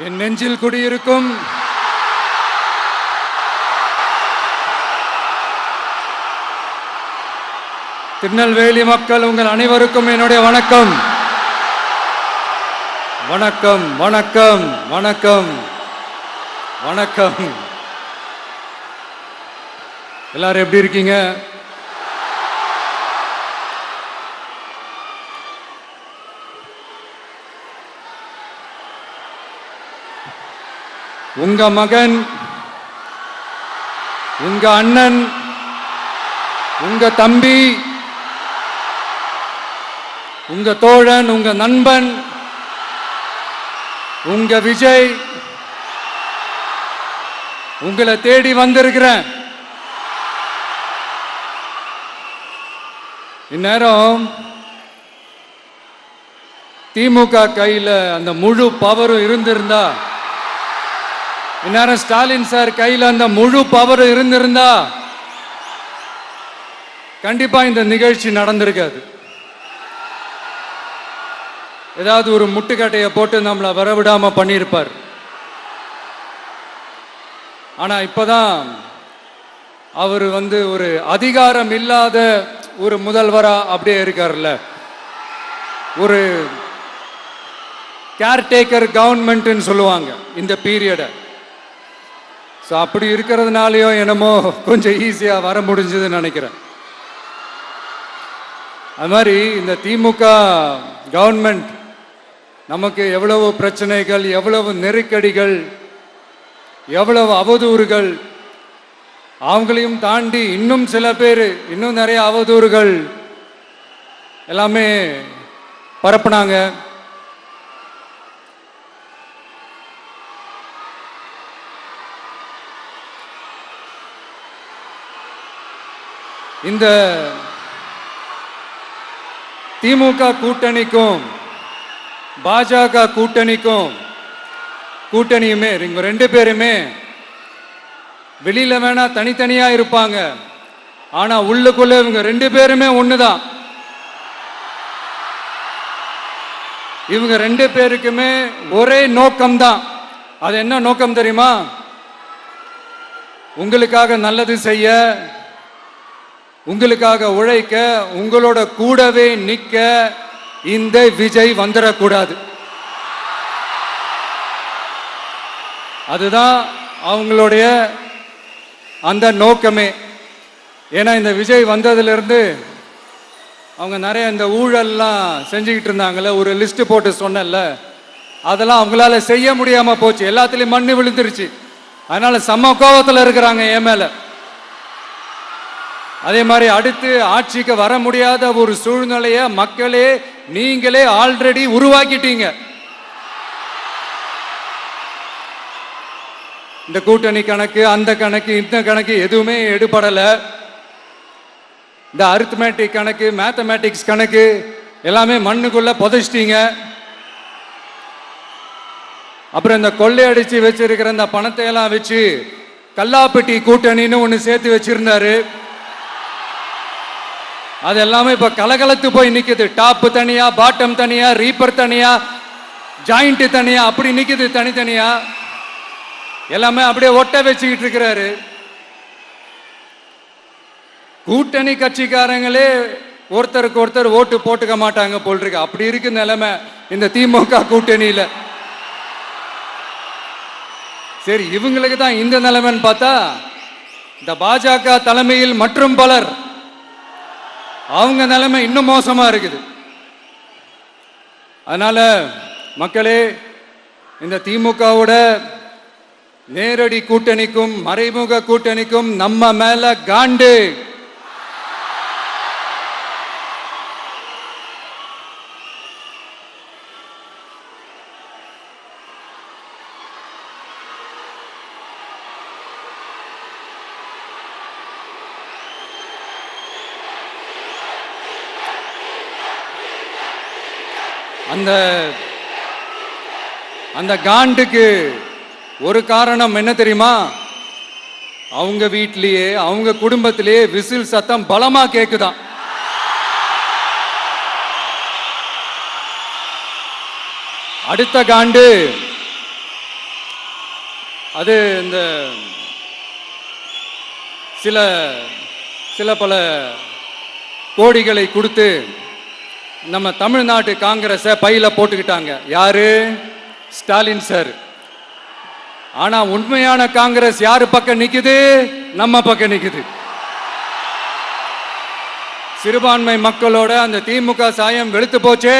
என் நெஞ்சில் குடியிருக்கும் திருநெல்வேலி மக்கள் உங்கள் அனைவருக்கும் என்னுடைய வணக்கம். வணக்கம் வணக்கம் வணக்கம் வணக்கம். எல்லாரும் எப்படி இருக்கீங்க? உங்க மகன், உங்க அண்ணன், உங்க தம்பி, உங்க தோழன், உங்க நண்பன், உங்க விஜய் உங்களை தேடி வந்திருக்கிறேன். இந்நேரம் திமுக கையில் அந்த முழு பவரும் இருந்திருந்தா, இந்நேரம் ஸ்டாலின் சார் கையில் அந்த முழு பவரும் இருந்திருந்தா கண்டிப்பா இந்த நிகழ்ச்சி நடந்திருக்காது. ஏதாவது ஒரு முட்டுக்கட்டையை போட்டு நம்மளை வரவிடாம பண்ணியிருப்பார். ஆனா இப்பதான் அவர் ஒரு அதிகாரம் இல்லாத ஒரு முதல்வரா அப்படியே இருக்கார்ல, ஒரு கேர்டேக்கர் கவர்மெண்ட்னு சொல்லுவாங்க இந்த பீரியட. ஸோ அப்படி இருக்கிறதுனாலயோ என்னமோ கொஞ்சம் ஈஸியா வர முடிஞ்சதுன்னு நினைக்கிறேன். அது மாதிரி இந்த திமுக கவர்மெண்ட் நமக்கு எவ்வளவு பிரச்சனைகள், எவ்வளவு நெருக்கடிகள், எவ்வளவு அவதூறுகள், அவங்களையும் தாண்டி இன்னும் சில பேர் இன்னும் நிறைய அவதூறுகள் எல்லாமே பரப்புனாங்க. இந்த திமுக கூட்டணிக்கும் பாஜக கூட்டணியுமே இவங்க ரெண்டு பேருமே வெளியில வேணா தனித்தனியா இருப்பாங்க, ஆனா உள்ளுக்குள்ள இவங்க ரெண்டு பேருமே ஒண்ணுதான். இவங்க ரெண்டு பேருக்குமே ஒரே நோக்கம்தான். அது என்ன நோக்கம் தெரியுமா? உங்களுக்காக நல்லது செய்ய, உங்களுக்காக உழைக்க, உங்களோட கூடவே நிக்க இந்த விஜய் வந்துடக்கூடாது. அதுதான் அவங்களுடைய அந்த நோக்கமே. ஏன்னா இந்த விஜய் வந்ததிலிருந்து அவங்க நிறைய இந்த ஊழல்லாம் செஞ்சுக்கிட்டு இருந்தாங்கல்ல, ஒரு லிஸ்ட் போட்டு சொன்னல, அதெல்லாம் அவங்களால செய்ய முடியாம போச்சு. எல்லாத்துலயும் மண்ணு விழுந்துருச்சு. அதனால செம்ம கோபத்தில் இருக்கிறாங்க என் மேல. அதே மாதிரி அடுத்து ஆட்சிக்கு வர முடியாத ஒரு சூழ்நிலைய மக்களே நீங்களே ஆல்ரெடி உருவாக்கிட்டீங்க. இந்த கூட்டணி கணக்கு, அந்த கணக்கு, இந்த கணக்கு எதுவுமே எடுபடல. இந்த அரித்மேட்டிக் கணக்கு, மேத்தமேட்டிக்ஸ் கணக்கு எல்லாமே மண்ணுக்குள்ள புதைச்சிட்டீங்க. அப்புறம் இந்த கொள்ளையடிச்சு வச்சிருக்கிற இந்த பணத்தை எல்லாம் வச்சு கல்லாப்பட்டி கூட்டணின்னு ஒன்று சேர்த்து வச்சிருந்தாரு. அது எல்லாமே இப்ப கலகலத்து போய் நிக்குது. டாப் தனியா, பாட்டம் தனியா, ரீப்பர் தனியா, ஜாயிண்ட் தனியா, அப்படி நிக்குது தனித்தனியா. எல்லாமே அப்படியே ஒட்ட வச்சுக்கிட்டு இருக்கிறாரு. கூட்டணி கட்சிக்காரங்களே ஒருத்தருக்கு ஒருத்தர் ஓட்டு போட்டுக்க மாட்டாங்க போல் இருக்கு. அப்படி இருக்கு நிலைமை இந்த திமுக கூட்டணியில. சரி, இவங்களுக்கு தான் இந்த நிலைமைன்னு பார்த்தா இந்த பாஜக தலைமையில் மற்றும் பலர் அவங்க நிலைமை இன்னும் மோசமா இருக்குது. அதனால மக்களே, இந்த திமுகவோட நேரடி கூட்டணிக்கும் மறைமுக கூட்டணிக்கும் நம்ம மேல காண்டு. அந்த காண்டுக்கு ஒரு காரணம் என்ன தெரியுமா? அவங்க வீட்டிலேயே, அவங்க குடும்பத்திலேயே விசில் சத்தம் பலமா கேக்குதான். அடுத்த காண்டு அது இந்த சில சில பல கோடிகளை கொடுத்து நம்ம தமிழ்நாட்டு காங்கிரஸை பையில போட்டுக்கிட்டாங்க. யாரு? ஸ்டாலின் சார். ஆனா உண்மையான காங்கிரஸ் யாரு பக்கம் நிக்குது? நம்ம பக்கம் நிக்குது. சிறுபான்மை மக்களோட அந்த திமுக சாயம் வெளுத்து போச்சே.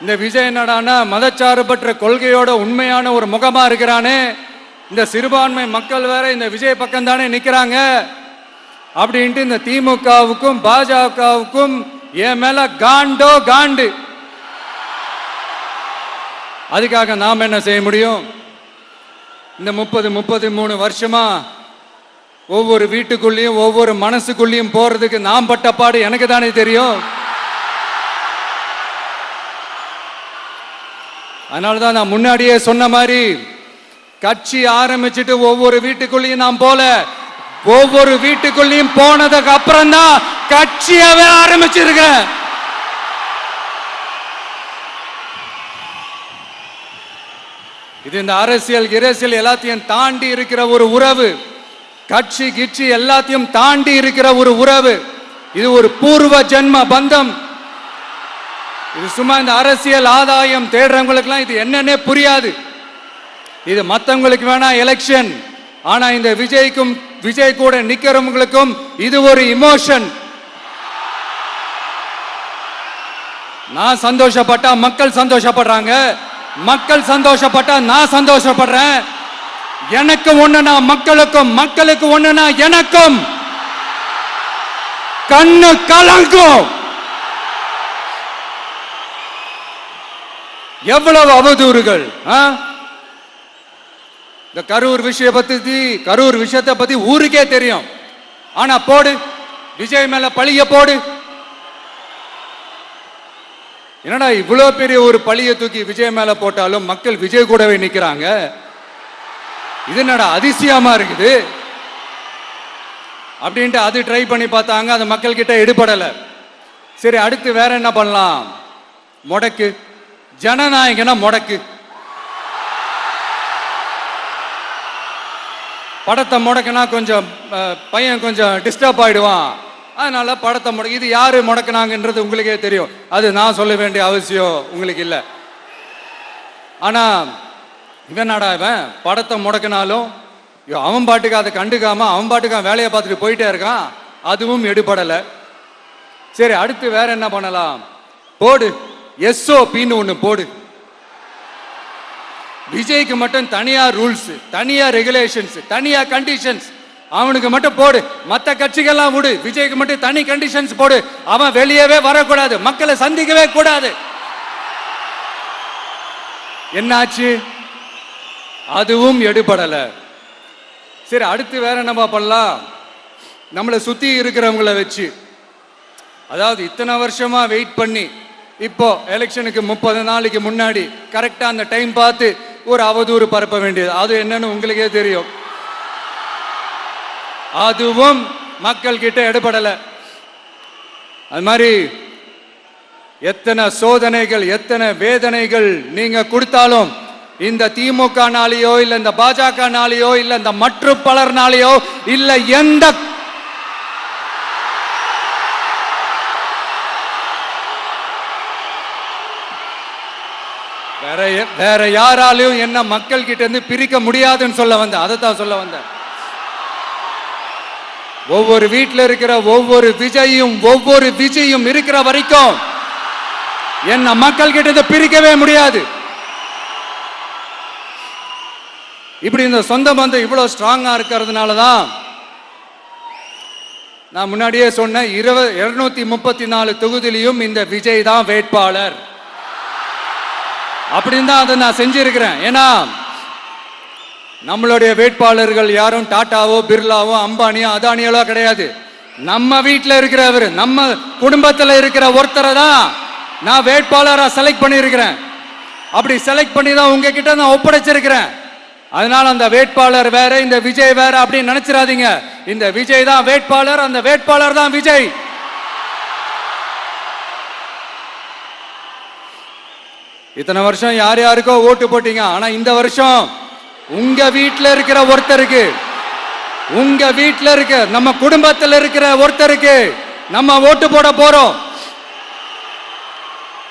இந்த விஜய் என்னடானா மதச்சார்பற்ற கொள்கையோட உண்மையான ஒரு முகமா இருக்கிறானே. இந்த சிறுபான்மை மக்கள் வேற இந்த விஜய் பக்கம் தானே நிக்கிறாங்க அப்படின்ட்டு இந்த திமுகவுக்கும் பாஜகவுக்கும் என் மேல காண்டோ காண்டு. அதுக்காக நாம் என்ன செய்ய முடியும்? இந்த 33 வருஷமா ஒவ்வொரு வீட்டுக்குள்ளேயும் ஒவ்வொரு மனசுக்குள்ளேயும் போறதுக்கு நாம் பட்ட பாடு எனக்கு தானே தெரியும். அதனாலதான் நான் முன்னாடியே சொன்ன மாதிரி கட்சி ஆரம்பிச்சுட்டு ஒவ்வொரு வீட்டுக்குள்ளேயும் நான் போல, ஒவ்வொரு வீட்டுக்குள்ளேயும் போனதுக்கு அப்புறம் தான் கட்சியவே ஆரம்பிச்சிருக்கேன். இது இந்த அரசியல் இரசியல் எல்லாத்தையும் தாண்டி இருக்கிற ஒரு உறவு. கட்சி கிட்சி எல்லாத்தையும் தாண்டி இருக்கிற ஒரு உறவு. இது ஒரு பூர்வ ஜென்ம பந்தம். இது சும்மா இந்த அரசியல் ஆதாயம் தேடுறவங்களுக்குலாம் இது என்னன்னே புரியாது. இது மற்றவங்களுக்கு வேணா எலெக்ஷன். ஆனா இந்த விஜய் கூட நிக்கிறவங்களுக்கும் இது ஒரு இமோஷன். நான் சந்தோஷப்பட்டா மக்கள் சந்தோஷப்படுறாங்க, மக்கள் சந்தோஷப்பட்டா நான் சந்தோஷப்படுறேன். எனக்கு ஒண்ணுனா மக்களுக்கும், மக்களுக்கு ஒண்ணுனா எனக்கும் கண்ணு கலங்கும். எவ்வளவு அவதூறுகள்! இந்த கரூர் விஷயத்தை பத்தி ஊருக்கே தெரியும். ஆனா போடு, விஜய் மேல பழிய போடு. என்னடா இவ்வளவு பெரிய ஒரு பழிய தூக்கி விஜய் மேல போட்டாலும் மக்கள் விஜய் கூடவே நிக்கிறாங்க. இது என்னடா அதிசயமா இருக்குது அப்படின்ட்டு அது ட்ரை பண்ணி பார்த்தாங்க. அது மக்கள் கிட்ட எடுபடல. சரி, அடுத்து வேற என்ன பண்ணலாம்? முடக்கு, ஜனநாயகனா முடக்கு. படத்தை முடக்கினா கொஞ்சம் பையன் கொஞ்சம் டிஸ்டர்ப் ஆயிடுவான். அதனால படத்தை முடக்கு. இது யாரு முடக்கினாங்கன்றது உங்களுக்கே தெரியும். அது நான் சொல்ல வேண்டிய அவசியம் உங்களுக்கு இல்லை. ஆனா இவன் நாடா இவன் படத்தை முடக்கினாலும் அவன் பாட்டுக்கு அதை கண்டுக்காம அவன் பாட்டுக்கு வேலையை பார்த்துட்டு போயிட்டே இருக்கான். அதுவும் எடுபடலை. சரி, அடுத்து வேற என்ன பண்ணலாம்? போடு, SOPன்னு ஒண்ணு போடு. விஜய்க்கு மட்டும் தனியா ரூல்ஸ், தனியா ரெகுலேஷன்ஸ், தனியா கண்டிஷன்ஸ் அவனுக்கு மட்டும் போடு. மற்ற கட்சிகள்லாம் விடு, விஜய்க்கு மட்டும் தனி கண்டிஷன்ஸ் போடு. அவன் வெளியவே வரக்கூடாது, மக்களை சந்திக்கவே கூடாது. என்னாச்சு? அதுவும் எடுபடல. சரி, அடுத்து வேற என்ன பண்ணலாம்? நம்மளை சுத்தி இருக்கிறவங்கள வச்சு, அதாவது இத்தனை வருஷமா வெயிட் பண்ணி இப்போ எலெக்ஷனுக்கு 30 நாளைக்கு முன்னாடி கரெக்டா அந்த டைம் பார்த்து ஒரு அவதூறு பரப்ப வேண்டியது. அது என்னன்னு உங்களுக்கே தெரியும். அதுவும் மக்கள் கிட்ட எடுபடல. அது மாதிரி எத்தனை சோதனைகள், எத்தனை வேதனைகள் நீங்க கொடுத்தாலும் இந்த திமுக நாளையோ இல்ல இந்த பாஜக நாளையோ இல்ல இந்த மற்ற பலர் நாளையோ இல்ல எந்த வேற யாராலையும் என்ன மக்கள் கிட்ட இருந்து பிரிக்க முடியாதுன்னு சொல்ல வந்த. அதைத்தான் சொல்ல வந்த. ஒவ்வொரு வீட்டில் இருக்கிற ஒவ்வொரு விஜயும் இருக்கிற வரைக்கும் என்ன மக்கள் கிட்ட இருந்து பிரிக்கவே முடியாது. இப்படி இந்த சொந்த பந்தம் இவ்வளவு ஸ்ட்ராங்கா இருக்கிறதுனாலதான் நான் முன்னாடியே சொன்ன 234 தொகுதியிலையும் இந்த விஜய் தான் வேட்பாளர் அப்படின்னு தான் அதை நான் செஞ்சிருக்கிறேன். ஏன்னா நம்மளுடைய வேட்பாளர்கள் யாரும் டாட்டாவோ பிர்லாவோ அம்பானியோ அதானியோ கிடையாது. நம்ம வீட்டில் இருக்கிறவர், நம்ம குடும்பத்தில் இருக்கிற ஒருத்தரை தான் நான் வேட்பாளராக செலக்ட் பண்ணியிருக்கிறேன். அப்படி செலக்ட் பண்ணி தான் உங்ககிட்ட நான் ஒப்படைச்சிருக்கிறேன். அதனால அந்த வேட்பாளர் வேற, இந்த விஜய் வேற அப்படின்னு நினைச்சிடாதீங்க. இந்த விஜய் தான் வேட்பாளர், அந்த வேட்பாளர் தான் விஜய். இத்தனை வருஷம் யார் யாருக்கோ ஓட்டு போட்டீங்க. ஆனா இந்த வருஷம் உங்க வீட்டில் இருக்கிற ஒருத்தருக்கு, உங்க வீட்டில் இருக்க நம்ம குடும்பத்தில் இருக்கிற ஒருத்தருக்கு நம்ம ஓட்டு போட போறோம்.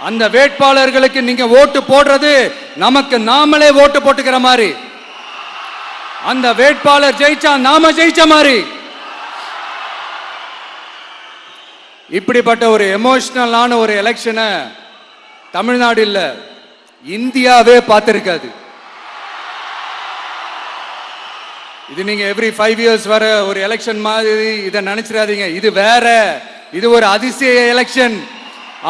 அந்த வேட்பாளர்களுக்கு நீங்க ஓட்டு போடுறது நமக்கு நாமளே ஓட்டு போட்டுக்கிற மாதிரி. அந்த வேட்பாளர் ஜெயிச்சா நாம ஜெயிச்ச மாதிரி. இப்படிப்பட்ட ஒரு எமோஷனலான ஒரு எலெக்ஷனை தமிழ்நாடு இல்ல, இந்தியாவே பார்த்திருக்காது. இது நீங்க எவ்ரி 5 இயர்ஸ் வர ஒரு எலெக்ஷன் மாதிரி இதை நினைச்சிடாதீங்க. இது வேற, இது ஒரு அதிசய எலெக்ஷன்.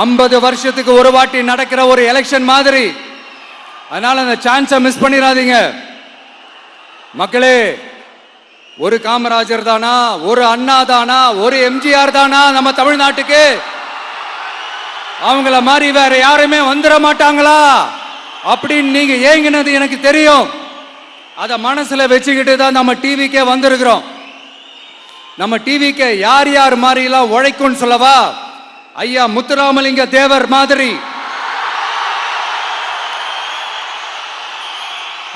50 வருஷத்துக்கு ஒரு வாட்டி நடக்கிற ஒரு எலெக்ஷன் மாதிரி. அதனால அந்த சான்ஸை மிஸ் பண்ணிடாதீங்க மக்களே. ஒரு காமராஜர் தானா, ஒரு அண்ணா தானா, ஒரு எம்ஜிஆர் தானா நம்ம தமிழ்நாட்டுக்கு? அவங்கள மாதிரி வேற யாருமே வந்துட மாட்டாங்களா அப்படின்னு நீங்க ஏங்கினது எனக்கு தெரியும். அத மனசுல வச்சுக்கிட்டு தான் நம்ம டிவிக்கே வந்திருக்கிறோம். நம்ம டிவிக்கு யார் யார் மாதிரி எல்லாம் உழைக்கும் சொல்லவா? ஐயா முத்துராமலிங்க தேவர் மாதிரி,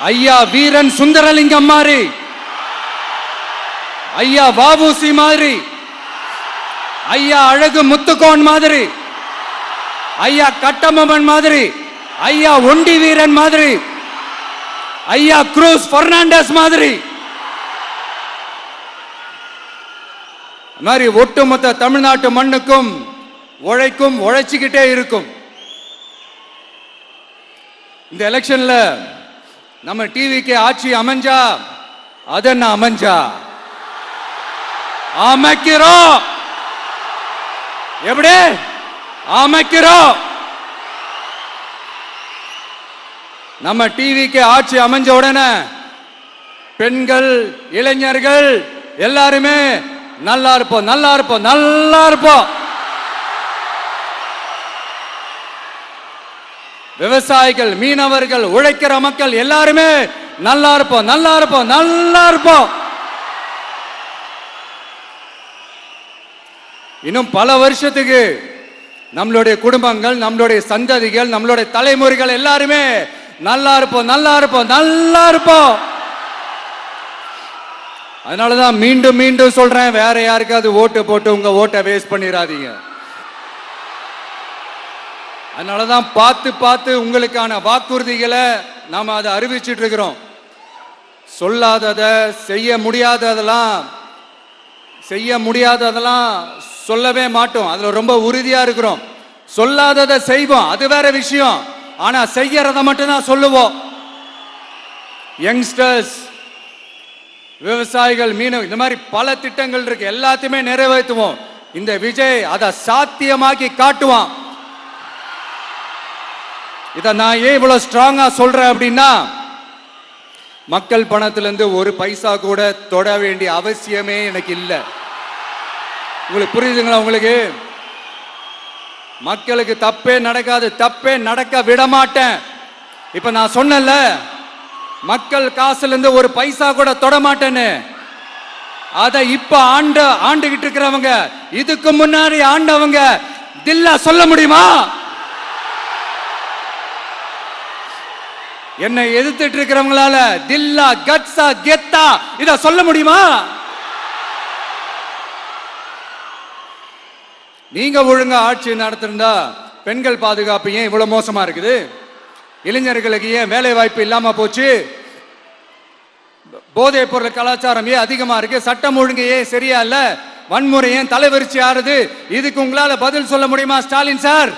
ஐயா வீரன் சுந்தரலிங்கம் மாதிரி, ஐயா வாபுசி மாதிரி, ஐயா அழகு முத்துக்கோன் மாதிரி, ஐயா கட்டமன் மாதிரி, ஐயா ஒண்டி வீரன் மாதிரி, ஐயா குரூஸ் பெர்னாண்டஸ் மாதிரி மாதிரி ஒட்டுமொத்த தமிழ்நாட்டு மண்ணுக்கும் உழைக்கும், உழைச்சிக்கிட்டே இருக்கும். இந்த எலெக்ஷன்ல நம்ம டிவிக்கு ஆட்சி அமைஞ்சா அதென்ன அமைஞ்சா அமைக்கிறோம். எப்படி அமைக்கிறோம்? நம்ம டிவிக்கு ஆட்சி அமைஞ்ச உடனே பெண்கள், இளைஞர்கள் எல்லாருமே நல்லா இருப்போம், நல்லா இருப்போம், நல்லா இருப்போம். விவசாயிகள், மீனவர்கள், உழைக்கிற மக்கள் எல்லாருமே நல்லா இருப்போம், நல்லா இருப்போம், நல்லா இருப்போம். இன்னும் பல வருஷத்துக்கு நம்மளுடைய குடும்பங்கள், நம்மளுடைய சந்ததிகள், நம்மளுடைய தலைமுறைகள் எல்லாருமே நல்லா இருப்போம், நல்லா இருப்போம், நல்லா இருப்போம். அதனாலதான் மீண்டும் மீண்டும் சொல்றேன், வேற யாருக்காவது ஓட்டு போட்டு உங்க ஓட்டை வேஸ்ட் பண்ணிடாதீங்க. அதனாலதான் பார்த்து பார்த்து உங்களுக்கான வாக்குறுதிகளை நாம அதை அறிவிச்சிட்டு இருக்கிறோம். சொல்லாதத, செய்ய முடியாததெல்லாம் சொல்லவே மாட்டோம். அதுல ரொம்ப உறுதியா இருக்கிறோம். சொல்லாததை செய்வோம், அது வேற விஷயம். ஆனா செய்யறத மட்டும் தான் சொல்லுவோம். யங்ஸ்டர்ஸ், விவசாயிகள், மீனவர்கள், இந்த மாதிரி பல திட்டங்கள் இருக்கு. எல்லாத்தையுமே நிறைவேற்றுவோம். இந்த விஜய் அதை சாத்தியமாக்கி காட்டுவான். இதை நான் ஏன் இவ்வளவு ஸ்ட்ராங்கா சொல்றேன் அப்படின்னா, மக்கள் பணத்திலிருந்து ஒரு பைசா கூட தொட வேண்டிய அவசியமே எனக்கு இல்லை. உங்களுக்கு புரியுதுங்களா? உங்களுக்கு மக்களுக்கு தப்பே நடக்காது, தப்பே நடக்க விட மாட்டேன். இப்ப நான் சொன்னல, மக்கள் காசுல இருந்து ஒரு பைசா கூட தொட மாட்டேன்னு. அதை இப்ப ஆண்டுகிட்டு இருக்கிறவங்க, இதுக்கு முன்னாடி ஆண்டவங்க தில்லா சொல்ல முடியுமா? என்னை எதிர்த்துட்டு இருக்கிறவங்களால தில்லா, கட்ஸா, கெத்தா இத சொல்ல முடியுமா? நீங்க ஒழுங்கா ஆட்சி நடத்திருந்தா பெண்கள் பாதுகாப்பு ஏன் இவ்வளவு மோசமா இருக்குது? இளைஞர்களுக்கு ஏன் வேலை வாய்ப்பு இல்லாம போச்சு? போதைப் பொருள் கலாச்சாரம் ஏன் அதிகமா இருக்கு? சட்டம் ஒழுங்கு ஏன் சரியா இல்ல? வன்முறை ஏன் தலைவரிச்சு ஆறுது? இதுக்கு உங்களால பதில் சொல்ல முடியுமா ஸ்டாலின் சார்?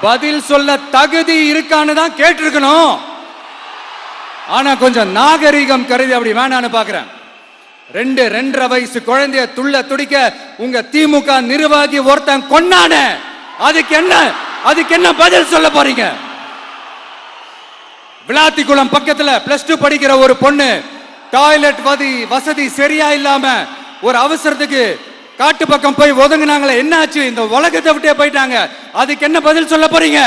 பதில் சொல்ல தகுதி இருக்கான்னு தான் கேட்டிருக்கணும். ஆனா கொஞ்சம் நாகரிகம் கருதி அப்படி வேணான்னு பாக்குறேன். 2-2.5 வயசு குழந்தைய துள்ள துடிக்க உங்க திமுக நிர்வாகி ஒருத்தன் கொன்னான, அதுக்கு என்ன பதில் சொல்ல போறீங்க? விளாத்திக்குளம் பக்கத்துல +2 படிக்கிற ஒரு பொண்ணு டாய்லெட் வசதி சரியா இல்லாம ஒரு அவசரத்துக்கு காட்டு பக்கம் போய் ஒதுங்கினாங்களே, என்னாச்சு? இந்த உலகத்தை விட்டே போயிட்டாங்க. அதுக்கு என்ன பதில் சொல்ல போறீங்க?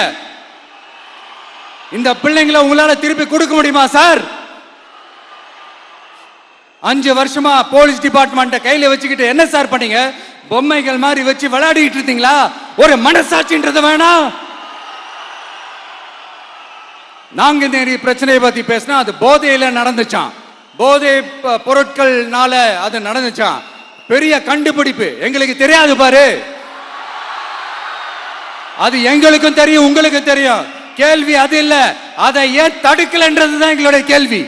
இந்த பிள்ளைங்களை உங்களால திருப்பி கொடுக்க முடியுமா சார்? 5 வருஷமா போலீஸ் டிபார்ட்மெண்ட் கையில வச்சுக்கிட்டு என்ன சார் பண்ணீங்க? பொம்மைகள் மாதிரி வச்சு விளையாடிட்டு இருந்தீங்களா? ஒரு மனசாட்சின்றது வேணாம். நாங்குநேரி பிரச்சனையை பத்தி பேசினா அது போதையில நடந்துச்சான், போதை பொருட்கள்னால அது நடந்துச்சான். பெரிய கண்டுபிடிப்பு, எங்களுக்கு தெரியாது பாரு. அது எங்களுக்கும் தெரியும், உங்களுக்கும் தெரியும். கேள்வி அது இல்ல, அதை ஏன் தடுக்கலன்றதுதான் எங்களுடைய கேள்வி.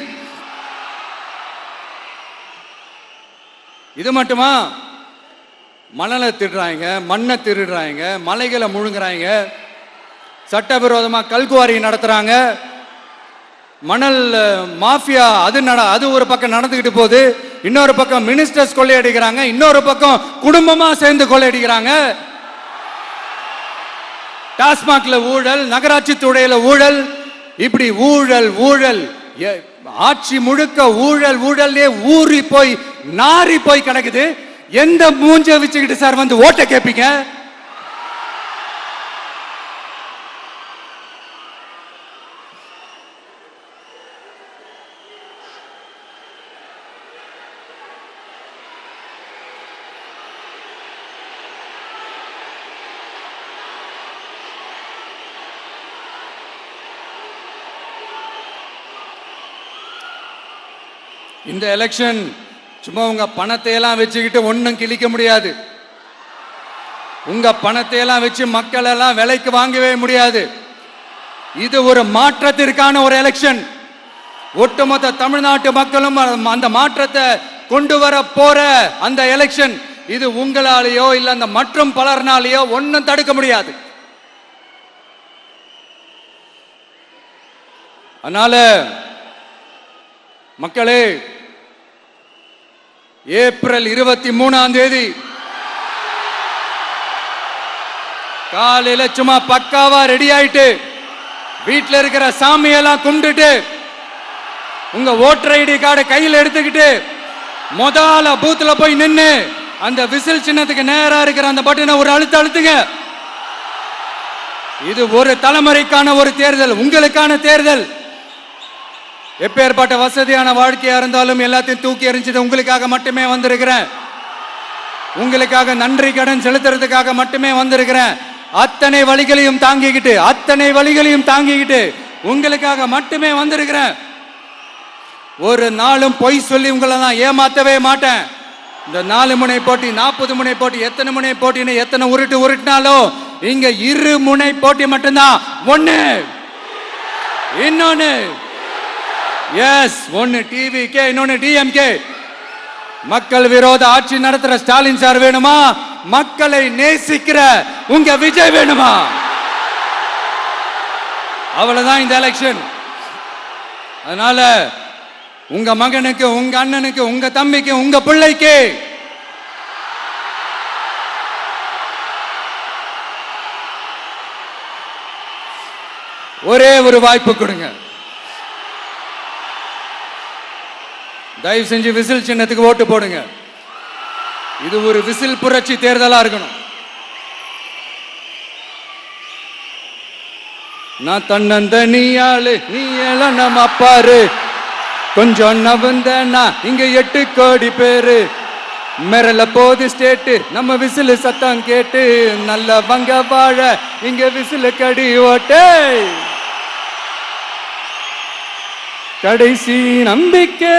இது மட்டுமா? மணலை திருடுறாங்க, மண்ணை திருடுறாங்க, மலைகளை முழுங்குறாங்க, சட்டவிரோதமா கல்குவாரி நடத்துறாங்க, மணல் மாஃபியா அது ஒரு பக்கம் நடந்துகிட்டு போகுது, இன்னொரு பக்கம் மினிஸ்டர்ஸ் கொள்ளையடிக்கிறாங்க, இன்னொரு பக்கம் குடும்பமா சேர்ந்து கொள்ளையடிக்கிறாங்க. டாஸ்மாக்ல ஊழல், நகராட்சி துறையில ஊழல், இப்படி ஊழல் ஊழல், ஆட்சி முழுக்க ஊழல் ஊழல்லே ஊறி போய் நாரி போய் கிடக்குது. எந்த மூஞ்ச வச்சுக்கிட்டு சார் வந்து ஓட்ட கேட்பீங்க? இந்த எலெக்ஷன் சும்மா உங்க பணத்தை எல்லாம் வச்சுக்கிட்டு ஒன்னும் கிழிக்க முடியாது. உங்க பணத்தை எல்லாம் வச்சு மக்கள் எல்லாம் விலைக்கு வாங்கவே முடியாது. இது ஒரு மாற்றத்திற்கான ஒரு எலெக்ஷன். ஒட்டுமொத்த தமிழ்நாட்டு மக்களும் அந்த மாற்றத்தை கொண்டு வர போற அந்த எலெக்ஷன். இது உங்களாலேயோ இல்ல அந்த மற்றும் பலர்னாலேயோ ஒன்னும் தடுக்க முடியாது. அதனால மக்களே, ஏப்ரல் 23 காலையில சும்மா பக்காவா ரெடி ஆயிட்டு வீட்டில் இருக்கிற சாமியெல்லாம் கும்பிட்டுட்டு உங்க ஓட்டர் ஐடி கார்டை கையில் எடுத்துக்கிட்டு முதல்ல பூத்துல போய் நின்று அந்த விசில் சின்னத்துக்கு நேரா இருக்கிற அந்த பட்டனை ஒரு அழுத்துங்க. இது ஒரு தலைமுறைக்கான ஒரு தேர்தல், உங்களுக்கான தேர்தல். எப்பேற்பட்ட வசதியான வாழ்க்கையா இருந்தாலும் எல்லாத்தையும் தூக்கி எறிஞ்சிட்டு உங்களுக்காக மட்டுமே வந்திருக்கிறேன். உங்களுக்காக நன்றி கடன் செலுத்துறதுக்காக மட்டுமே வந்திருக்கிறேன். அத்தனை வழிகளையும் தாங்கிக்கிட்டு உங்களுக்காக மட்டுமே வந்திருக்கிறேன். ஒரு நாளும் பொய் சொல்லி உங்களை நான் ஏமாத்தவே மாட்டேன். இந்த 4 முனை போட்டி, 40 முனை போட்டி, எத்தனை முனை போட்டின்னு எத்தனை உருட்டினாலும் இங்க 2 முனை போட்டி மட்டும்தான். ஒண்ணு, இன்னொன்னு எஸ், ஒன்னு டிவிகே, இன்னொன்னு டிஎம்கே. மக்கள் விரோத ஆட்சி நடத்துற ஸ்டாலின் சார் வேணுமா? மக்களை நேசிக்கிற உங்க விஜய் வேணுமா? அவ்வளவுதான் இந்த எலெக்ஷன். அதனால உங்க மகனுக்கு, உங்க அண்ணனுக்கு, உங்க தம்பிக்கு, உங்க பிள்ளைக்கு ஒரே ஒரு வாய்ப்பு கொடுங்க. தயவு செஞ்சு விசில் சின்னத்துக்கு ஓட்டு போடுங்க. இது ஒரு விசில் புரட்சி தேர்தலா இருக்கணும். நான் தன்னந்தனியாளு, நீ எல்லாம் நம்ம அப்பாரு, கொஞ்சம் நவந்தனா இங்க 8 கோடி பேரு, மிரல போது ஸ்டேட்டு நம்ம விசில் சத்தம் கேட்டு, நல்ல வங்க வாழ இங்க விசில் கடி ஓட்டே. கடைசி நம்பிக்கை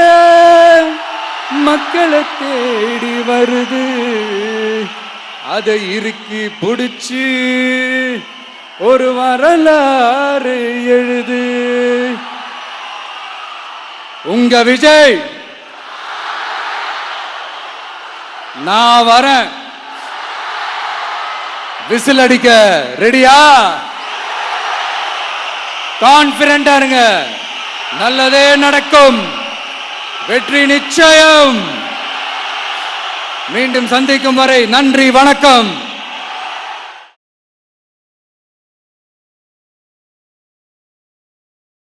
மக்களை தேடி வருது, அதை இறுக்கி பிடிச்சு ஒரு வரலாறு எழுது. உங்க விஜய், நான் வரேன். விசில் அடிக்க ரெடியா? கான்பிடண்டா இருங்க, நல்லதே நடக்கும், வெற்றி நிச்சயம். மீண்டும் சந்திக்கும் வரை நன்றி, வணக்கம்.